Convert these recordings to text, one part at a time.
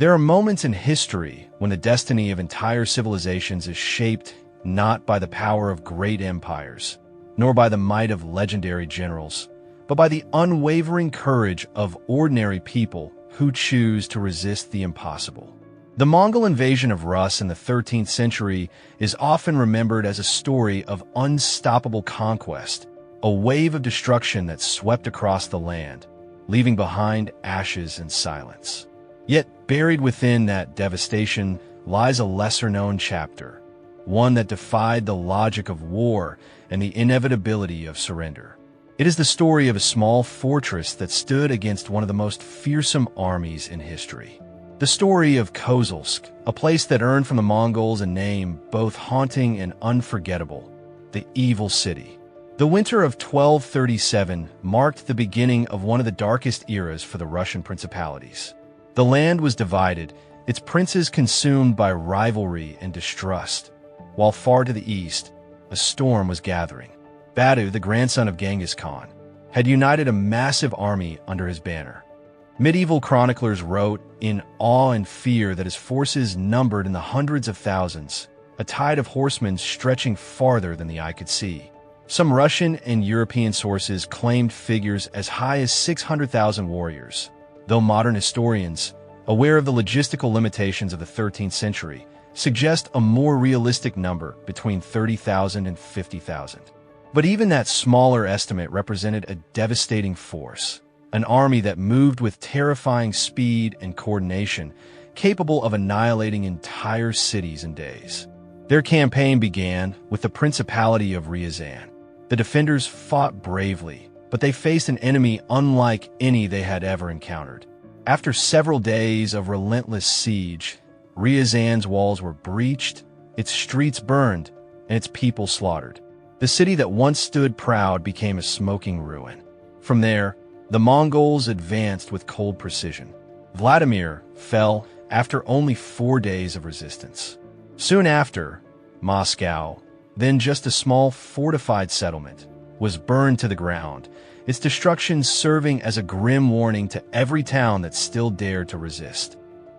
There are moments in history when the destiny of entire civilizations is shaped not by the power of great empires, nor by the might of legendary generals, but by the unwavering courage of ordinary people who choose to resist the impossible. The Mongol invasion of Rus in the 13th century is often remembered as a story of unstoppable conquest, a wave of destruction that swept across the land, leaving behind ashes and silence. Yet buried within that devastation lies a lesser-known chapter, one that defied the logic of war and the inevitability of surrender. It is the story of a small fortress that stood against one of the most fearsome armies in history. The story of Kozel'sk, a place that earned from the Mongols a name both haunting and unforgettable, the Evil City. The winter of 1237 marked the beginning of one of the darkest eras for the Russian principalities. The land was divided, its princes consumed by rivalry and distrust, while far to the east, a storm was gathering. Batu, the grandson of Genghis Khan, had united a massive army under his banner. Medieval chroniclers wrote in awe and fear that his forces numbered in the hundreds of thousands, a tide of horsemen stretching farther than the eye could see. Some Russian and European sources claimed figures as high as 600,000 warriors, though modern historians, aware of the logistical limitations of the 13th century, suggest a more realistic number between 30,000 and 50,000. But even that smaller estimate represented a devastating force, an army that moved with terrifying speed and coordination, capable of annihilating entire cities in days. Their campaign began with the Principality of Ryazan. The defenders fought bravely, but they faced an enemy unlike any they had ever encountered. After several days of relentless siege, Ryazan's walls were breached, its streets burned, and its people slaughtered. The city that once stood proud became a smoking ruin. From there, the Mongols advanced with cold precision. Vladimir fell after only 4 days of resistance. Soon after, Moscow, then just a small fortified settlement, was burned to the ground, its destruction serving as a grim warning to every town that still dared to resist.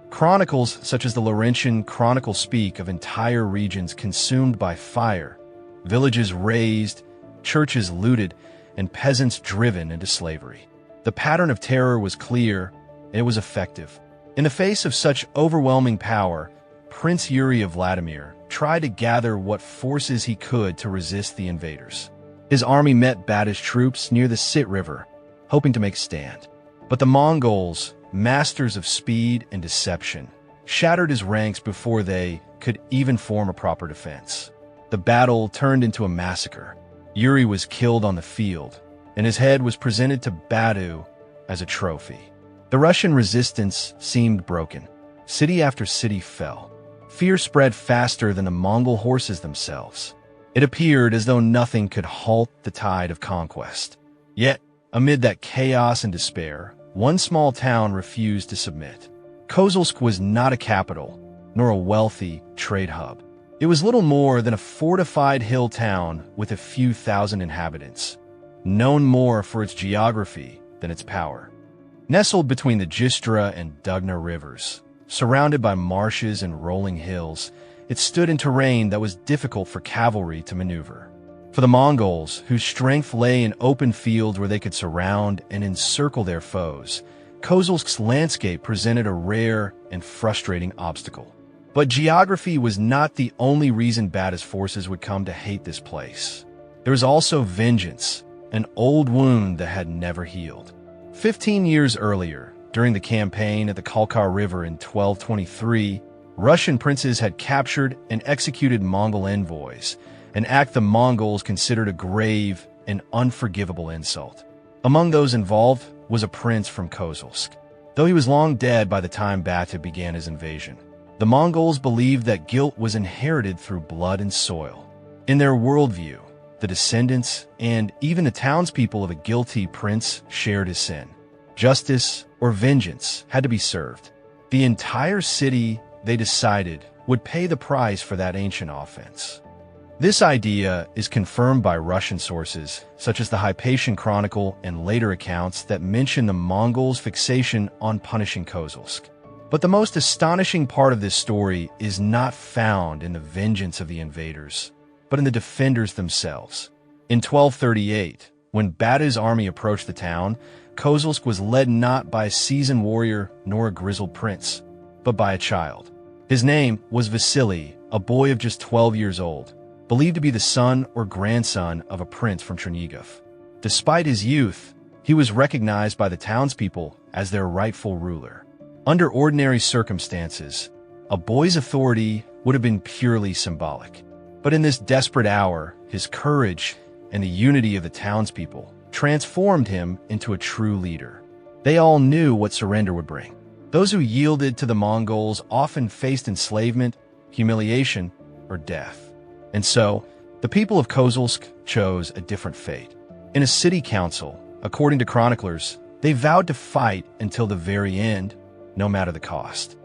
Chronicles such as the Laurentian Chronicle speak of entire regions consumed by fire, villages razed, churches looted, and peasants driven into slavery. The pattern of terror was clear, and it was effective. In the face of such overwhelming power, Prince Yuri of Vladimir tried to gather what forces he could to resist the invaders. His army met Batu's troops near the Sit River, hoping to make a stand. But the Mongols, masters of speed and deception, shattered his ranks before they could even form a proper defense. The battle turned into a massacre. Yuri was killed on the field, and his head was presented to Batu as a trophy. The Russian resistance seemed broken. City after city fell. Fear spread faster than the Mongol horses themselves. It appeared as though nothing could halt the tide of conquest. Yet, amid that chaos and despair, one small town refused to submit. Kozel'sk was not a capital, nor a wealthy trade hub. It was little more than a fortified hill town with a few thousand inhabitants, known more for its geography than its power. Nestled between the Gistra and Dugna rivers, surrounded by marshes and rolling hills, it stood in terrain that was difficult for cavalry to maneuver. For the Mongols, whose strength lay in open fields where they could surround and encircle their foes, Kozel'sk's landscape presented a rare and frustrating obstacle. But geography was not the only reason Batu's forces would come to hate this place. There was also vengeance, an old wound that had never healed. 15 years earlier, during the campaign at the Kalkar River in 1223, Russian princes had captured and executed Mongol envoys, an act the Mongols considered a grave and unforgivable insult. Among those involved was a prince from Kozel'sk. Though he was long dead by the time Batu began his invasion, the Mongols believed that guilt was inherited through blood and soil. In their worldview, the descendants and even the townspeople of a guilty prince shared his sin. Justice or vengeance had to be served. The entire city, they decided, would pay the price for that ancient offense. This idea is confirmed by Russian sources, such as the Hypatian Chronicle and later accounts that mention the Mongols' fixation on punishing Kozel'sk. But the most astonishing part of this story is not found in the vengeance of the invaders, but in the defenders themselves. In 1238, when Batu's army approached the town, Kozel'sk was led not by a seasoned warrior nor a grizzled prince, but by a child. His name was Vasily, a boy of just 12 years old, believed to be the son or grandson of a prince from Chernihiv. Despite his youth, he was recognized by the townspeople as their rightful ruler. Under ordinary circumstances, a boy's authority would have been purely symbolic. But in this desperate hour, his courage and the unity of the townspeople transformed him into a true leader. They all knew what surrender would bring. Those who yielded to the Mongols often faced enslavement, humiliation, or death. And so, the people of Kozel'sk chose a different fate. In a city council, according to chroniclers, they vowed to fight until the very end, no matter the cost.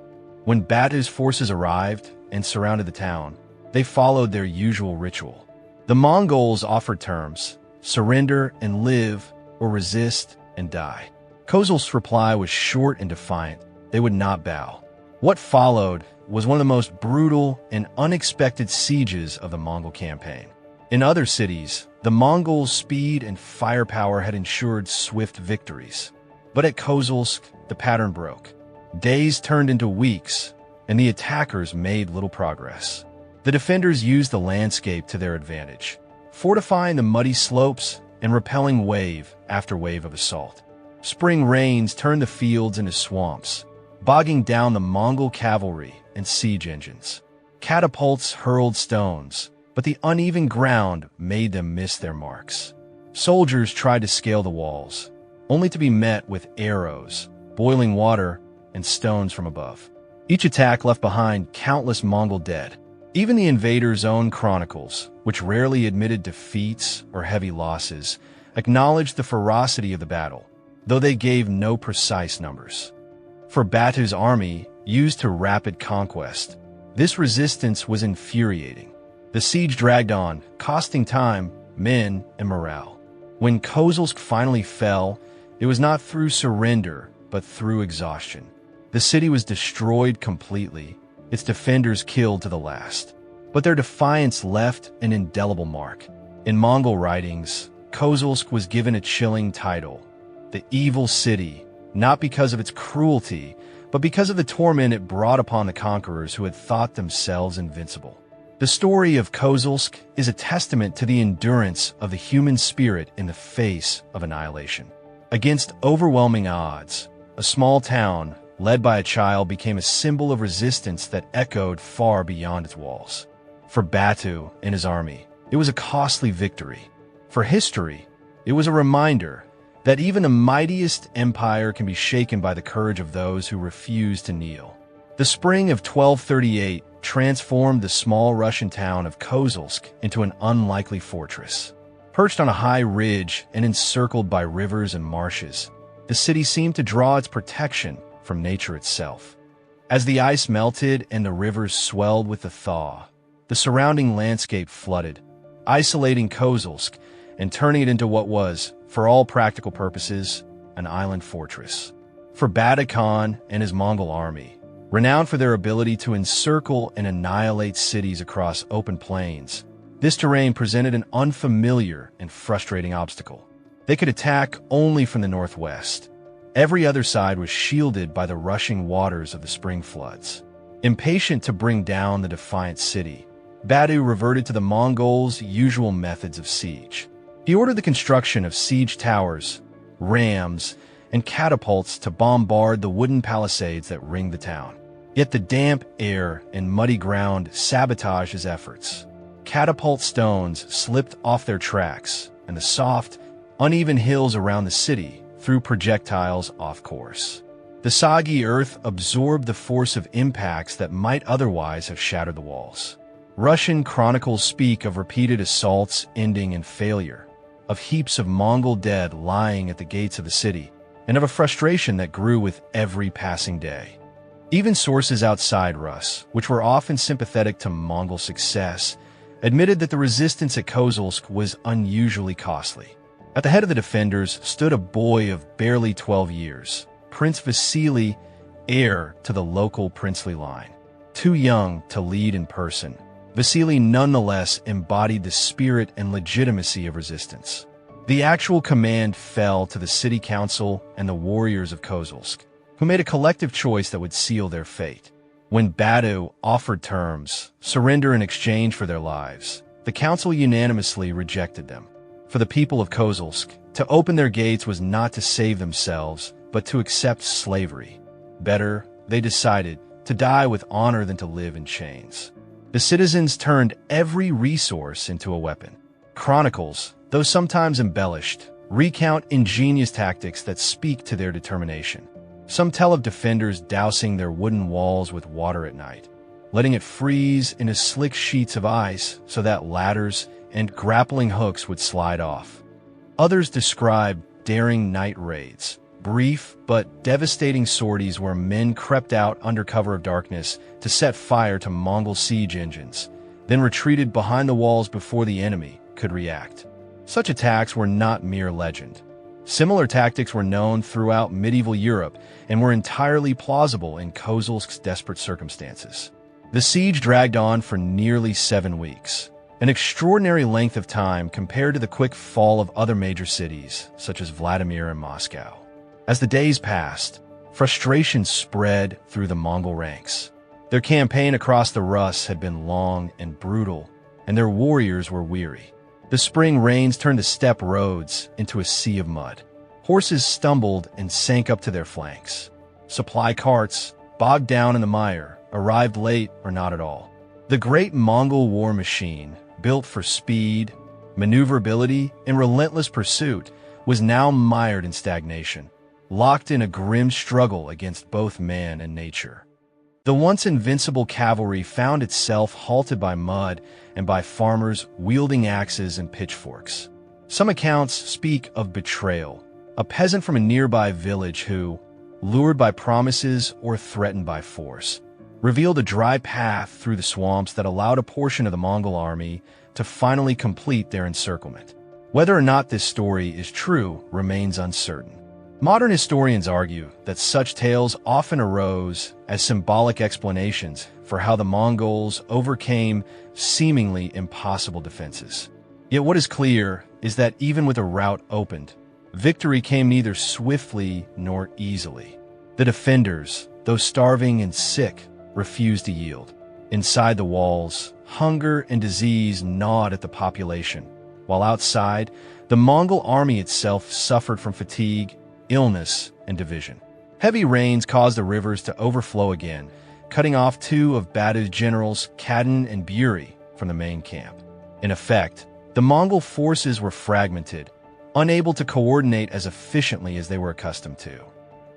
When Batu's forces arrived and surrounded the town, they followed their usual ritual. The Mongols offered terms: surrender and live, or resist and die. Kozel'sk's reply was short and defiant. They would not bow. What followed was one of the most brutal and unexpected sieges of the Mongol campaign. In other cities, the Mongols' speed and firepower had ensured swift victories. But at Kozel'sk, the pattern broke. Days turned into weeks, and the attackers made little progress. The defenders used the landscape to their advantage, fortifying the muddy slopes and repelling wave after wave of assault. Spring rains turned the fields into swamps, bogging down the Mongol cavalry and siege engines. Catapults hurled stones, but the uneven ground made them miss their marks. Soldiers tried to scale the walls, only to be met with arrows, boiling water, and stones from above. Each attack left behind countless Mongol dead. Even the invaders' own chronicles, which rarely admitted defeats or heavy losses, acknowledged the ferocity of the battle, though they gave no precise numbers. For Batu's army, used to rapid conquest, this resistance was infuriating. The siege dragged on, costing time, men, and morale. When Kozel'sk finally fell, it was not through surrender, but through exhaustion. The city was destroyed completely, its defenders killed to the last. But their defiance left an indelible mark. In Mongol writings, Kozel'sk was given a chilling title: the Evil City, not because of its cruelty, but because of the torment it brought upon the conquerors who had thought themselves invincible. The story of Kozel'sk is a testament to the endurance of the human spirit in the face of annihilation. Against overwhelming odds, a small town, led by a child, became a symbol of resistance that echoed far beyond its walls. For Batu and his army, it was a costly victory. For history, it was a reminder that even the mightiest empire can be shaken by the courage of those who refuse to kneel. The spring of 1238 transformed the small Russian town of Kozel'sk into an unlikely fortress. Perched on a high ridge and encircled by rivers and marshes, the city seemed to draw its protection from nature itself. As the ice melted and the rivers swelled with the thaw, the surrounding landscape flooded, isolating Kozel'sk and turning it into what was, for all practical purposes, an island fortress. For Batu Khan and his Mongol army, renowned for their ability to encircle and annihilate cities across open plains, this terrain presented an unfamiliar and frustrating obstacle. They could attack only from the northwest. Every other side was shielded by the rushing waters of the spring floods. Impatient to bring down the defiant city, Batu reverted to the Mongols' usual methods of siege. He ordered the construction of siege towers, rams, and catapults to bombard the wooden palisades that ringed the town. Yet the damp air and muddy ground sabotaged his efforts. Catapult stones slipped off their tracks, and the soft, uneven hills around the city threw projectiles off course. The soggy earth absorbed the force of impacts that might otherwise have shattered the walls. Russian chronicles speak of repeated assaults ending in failure, of heaps of Mongol dead lying at the gates of the city, and of a frustration that grew with every passing day. Even sources outside Rus, which were often sympathetic to Mongol success, admitted that the resistance at Kozel'sk was unusually costly. At the head of the defenders stood a boy of barely 12 years, Prince Vasily, heir to the local princely line. Too young to lead in person, Vasily nonetheless embodied the spirit and legitimacy of resistance. The actual command fell to the city council and the warriors of Kozel'sk, who made a collective choice that would seal their fate. When Batu offered terms, surrender in exchange for their lives, the council unanimously rejected them. For the people of Kozel'sk, to open their gates was not to save themselves, but to accept slavery. Better, they decided, to die with honor than to live in chains. The citizens turned every resource into a weapon. Chronicles, though sometimes embellished, recount ingenious tactics that speak to their determination. Some tell of defenders dousing their wooden walls with water at night, letting it freeze into slick sheets of ice so that ladders and grappling hooks would slide off. Others describe daring night raids, brief but devastating sorties where men crept out under cover of darkness to set fire to Mongol siege engines, then retreated behind the walls before the enemy could react. Such attacks were not mere legend. Similar tactics were known throughout medieval Europe and were entirely plausible in Kozel'sk's desperate circumstances. The siege dragged on for nearly 7 weeks, an extraordinary length of time compared to the quick fall of other major cities, such as Vladimir and Moscow. As the days passed, frustration spread through the Mongol ranks. Their campaign across the Rus had been long and brutal, and their warriors were weary. The spring rains turned the steppe roads into a sea of mud. Horses stumbled and sank up to their flanks. Supply carts, bogged down in the mire, arrived late or not at all. The great Mongol war machine, built for speed, maneuverability, and relentless pursuit, was now mired in stagnation, locked in a grim struggle against both man and nature. The once invincible cavalry found itself halted by mud and by farmers wielding axes and pitchforks. Some accounts speak of betrayal, a peasant from a nearby village who, lured by promises or threatened by force, revealed a dry path through the swamps that allowed a portion of the Mongol army to finally complete their encirclement. Whether or not this story is true remains uncertain. Modern historians argue that such tales often arose as symbolic explanations for how the Mongols overcame seemingly impossible defenses. Yet what is clear is that even with a route opened, victory came neither swiftly nor easily. The defenders, though starving and sick, refused to yield. Inside the walls, hunger and disease gnawed at the population, while outside, the Mongol army itself suffered from fatigue, illness, and division. Heavy rains caused the rivers to overflow again, cutting off 2 of Batu's generals, Khadan and Buri, from the main camp. In effect, the Mongol forces were fragmented, unable to coordinate as efficiently as they were accustomed to.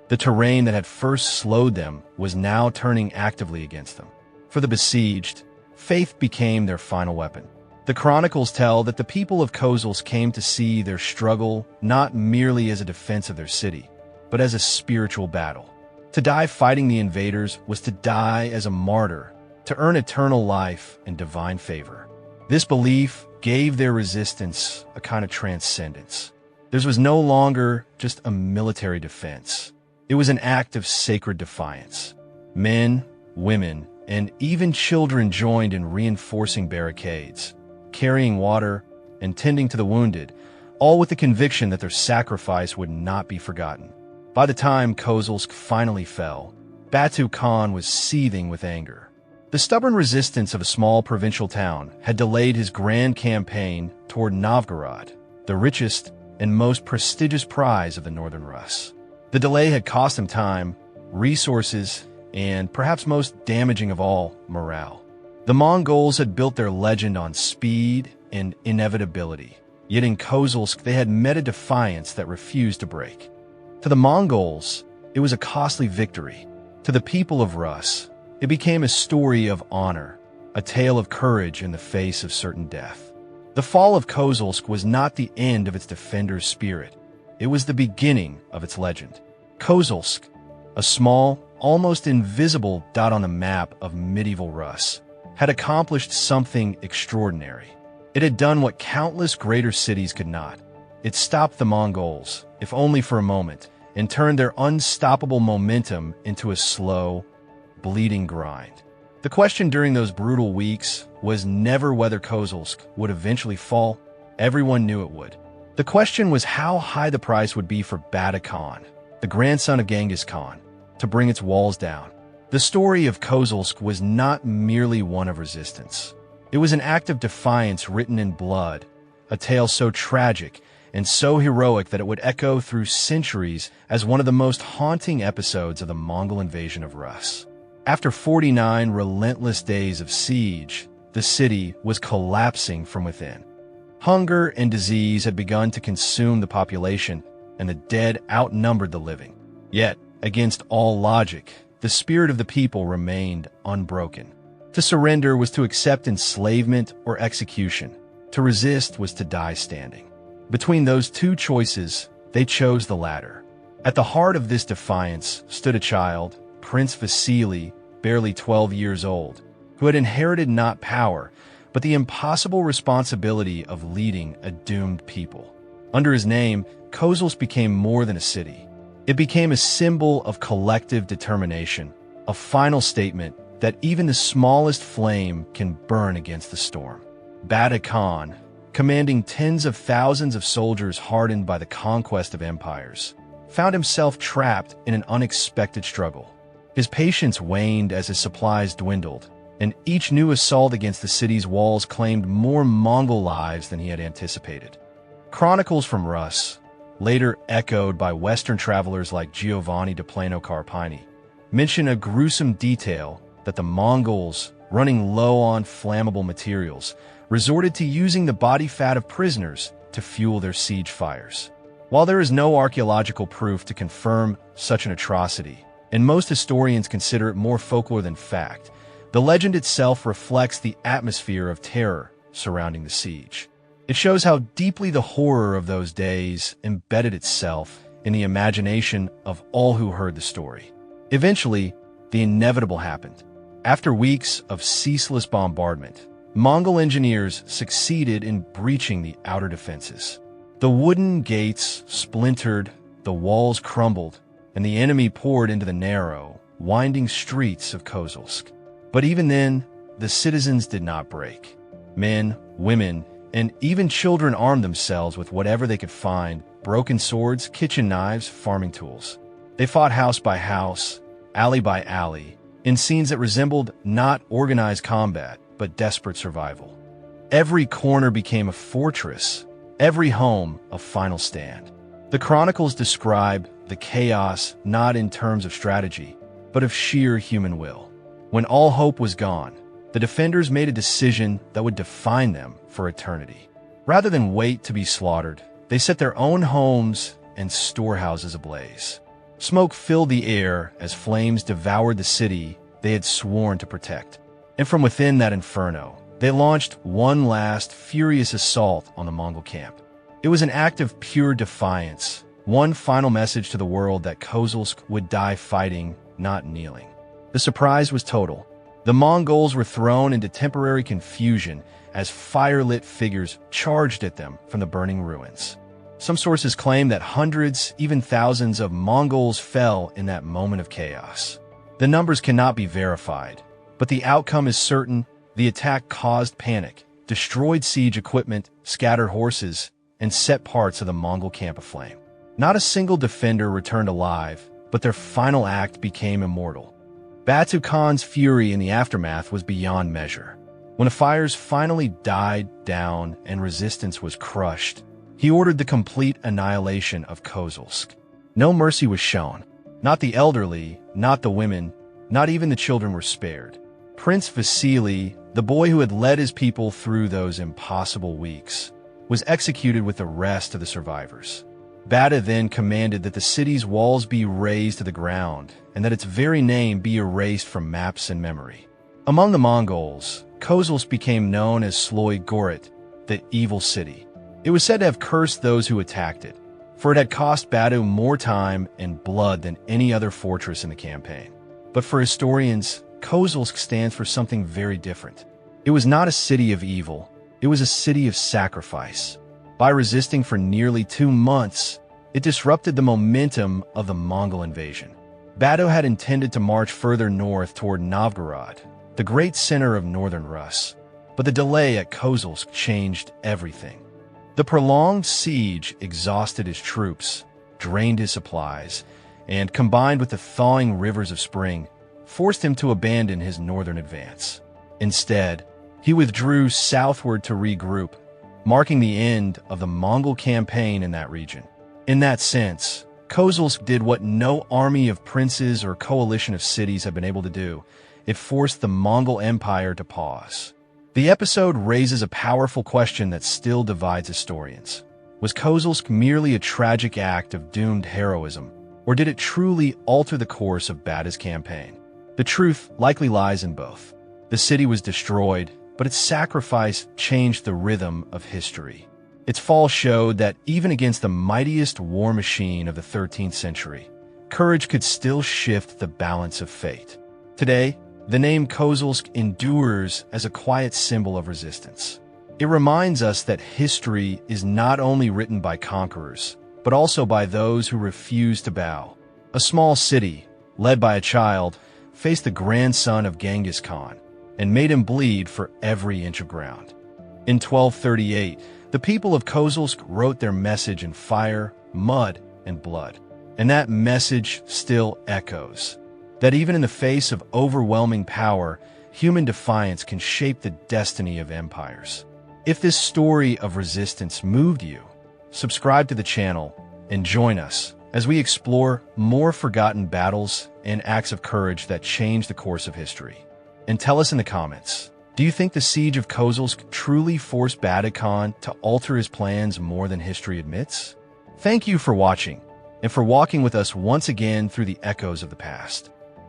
The terrain that had first slowed them was now turning actively against them. For the besieged, faith became their final weapon. The chronicles tell that the people of Kozel'sk came to see their struggle not merely as a defense of their city, but as a spiritual battle. To die fighting the invaders was to die as a martyr, to earn eternal life and divine favor. This belief gave their resistance a kind of transcendence. Theirs was no longer just a military defense. It was an act of sacred defiance. Men, women, and even children joined in reinforcing barricades, carrying water, and tending to the wounded, all with the conviction that their sacrifice would not be forgotten. By the time Kozel'sk finally fell, Batu Khan was seething with anger. The stubborn resistance of a small provincial town had delayed his grand campaign toward Novgorod, the richest and most prestigious prize of the Northern Rus. The delay had cost him time, resources, and, perhaps most damaging of all, morale. The Mongols had built their legend on speed and inevitability, yet in Kozel'sk they had met a defiance that refused to break. To the Mongols, it was a costly victory. To the people of Rus, it became a story of honor, a tale of courage in the face of certain death. The fall of Kozel'sk was not the end of its defender's spirit. It was the beginning of its legend. Kozel'sk, a small, almost invisible dot on the map of medieval Rus, had accomplished something extraordinary. It had done what countless greater cities could not. It stopped the Mongols, if only for a moment, and turned their unstoppable momentum into a slow, bleeding grind. The question during those brutal weeks was never whether Kozel'sk would eventually fall. Everyone knew it would. The question was how high the price would be for Batu Khan, the grandson of Genghis Khan, to bring its walls down. The story of Kozel'sk was not merely one of resistance. It was an act of defiance written in blood, a tale so tragic and so heroic that it would echo through centuries as one of the most haunting episodes of the Mongol invasion of Rus. After 49 relentless days of siege, the city was collapsing from within. Hunger and disease had begun to consume the population, and the dead outnumbered the living. Yet, against all logic, the spirit of the people remained unbroken. To surrender was to accept enslavement or execution. To resist was to die standing. Between those two choices, they chose the latter. At the heart of this defiance stood a child, Prince Vasily, barely 12 years old, who had inherited not power, but the impossible responsibility of leading a doomed people. Under his name, Kozel'sk became more than a city. It became a symbol of collective determination, a final statement that even the smallest flame can burn against the storm. Batu Khan, commanding tens of thousands of soldiers hardened by the conquest of empires, found himself trapped in an unexpected struggle. His patience waned as his supplies dwindled, and each new assault against the city's walls claimed more Mongol lives than he had anticipated. Chronicles from Rus, later echoed by Western travelers like Giovanni de Plano Carpini, mention a gruesome detail that the Mongols, running low on flammable materials, resorted to using the body fat of prisoners to fuel their siege fires. While there is no archaeological proof to confirm such an atrocity, and most historians consider it more folklore than fact, the legend itself reflects the atmosphere of terror surrounding the siege. It shows how deeply the horror of those days embedded itself in the imagination of all who heard the story. Eventually, the inevitable happened. After weeks of ceaseless bombardment, Mongol engineers succeeded in breaching the outer defenses. The wooden gates splintered, the walls crumbled, and the enemy poured into the narrow, winding streets of Kozel'sk. But even then, the citizens did not break. Men, women, and even children armed themselves with whatever they could find: broken swords, kitchen knives, farming tools. They fought house by house, alley by alley, in scenes that resembled not organized combat, but desperate survival. Every corner became a fortress, every home a final stand. The chronicles describe the chaos not in terms of strategy, but of sheer human will. When all hope was gone, the defenders made a decision that would define them for eternity. Rather than wait to be slaughtered, they set their own homes and storehouses ablaze. Smoke filled the air as flames devoured the city they had sworn to protect. And from within that inferno, they launched one last furious assault on the Mongol camp. It was an act of pure defiance, one final message to the world that Kozel'sk would die fighting, not kneeling. The surprise was total. The Mongols were thrown into temporary confusion as fire-lit figures charged at them from the burning ruins. Some sources claim that hundreds, even thousands of Mongols fell in that moment of chaos. The numbers cannot be verified, but the outcome is certain. The attack caused panic, destroyed siege equipment, scattered horses, and set parts of the Mongol camp aflame. Not a single defender returned alive, but their final act became immortal. Batu Khan's fury in the aftermath was beyond measure. When the fires finally died down and resistance was crushed, he ordered the complete annihilation of Kozel'sk. No mercy was shown. Not the elderly, not the women, not even the children were spared. Prince Vasily, the boy who had led his people through those impossible weeks, was executed with the rest of the survivors. Batu then commanded that the city's walls be razed to the ground and that its very name be erased from maps and memory. Among the Mongols, Kozel'sk became known as Sloy Gorit, the evil city. It was said to have cursed those who attacked it, for it had cost Batu more time and blood than any other fortress in the campaign. But for historians, Kozel'sk stands for something very different. It was not a city of evil, it was a city of sacrifice. By resisting for nearly 2 months, It disrupted the momentum of the Mongol invasion. Batu had intended to march further north toward Novgorod, the great center of northern Rus. But the delay at Kozel'sk changed everything. The prolonged siege exhausted his troops, drained his supplies, and, combined with the thawing rivers of spring, forced him to abandon his northern advance. Instead, he withdrew southward to regroup, marking the end of the Mongol campaign in that region. In that sense, Kozel'sk did what no army of princes or coalition of cities had been able to do. It forced the Mongol Empire to pause. The episode raises a powerful question that still divides historians. Was Kozel'sk merely a tragic act of doomed heroism, or did it truly alter the course of Batu's campaign? The truth likely lies in both. The city was destroyed, but its sacrifice changed the rhythm of history. Its fall showed that even against the mightiest war machine of the 13th century, courage could still shift the balance of fate. Today, the name Kozel'sk endures as a quiet symbol of resistance. It reminds us that history is not only written by conquerors, but also by those who refuse to bow. A small city, led by a child, faced the grandson of Genghis Khan and made him bleed for every inch of ground. In 1238, the people of Kozel'sk wrote their message in fire, mud, and blood. And that message still echoes. That even in the face of overwhelming power, human defiance can shape the destiny of empires. If this story of resistance moved you, subscribe to the channel and join us as we explore more forgotten battles and acts of courage that change the course of history. And tell us in the comments, do you think the siege of Kozel'sk truly forced Batu Khan to alter his plans more than history admits? Thank you for watching and for walking with us once again through the echoes of the past.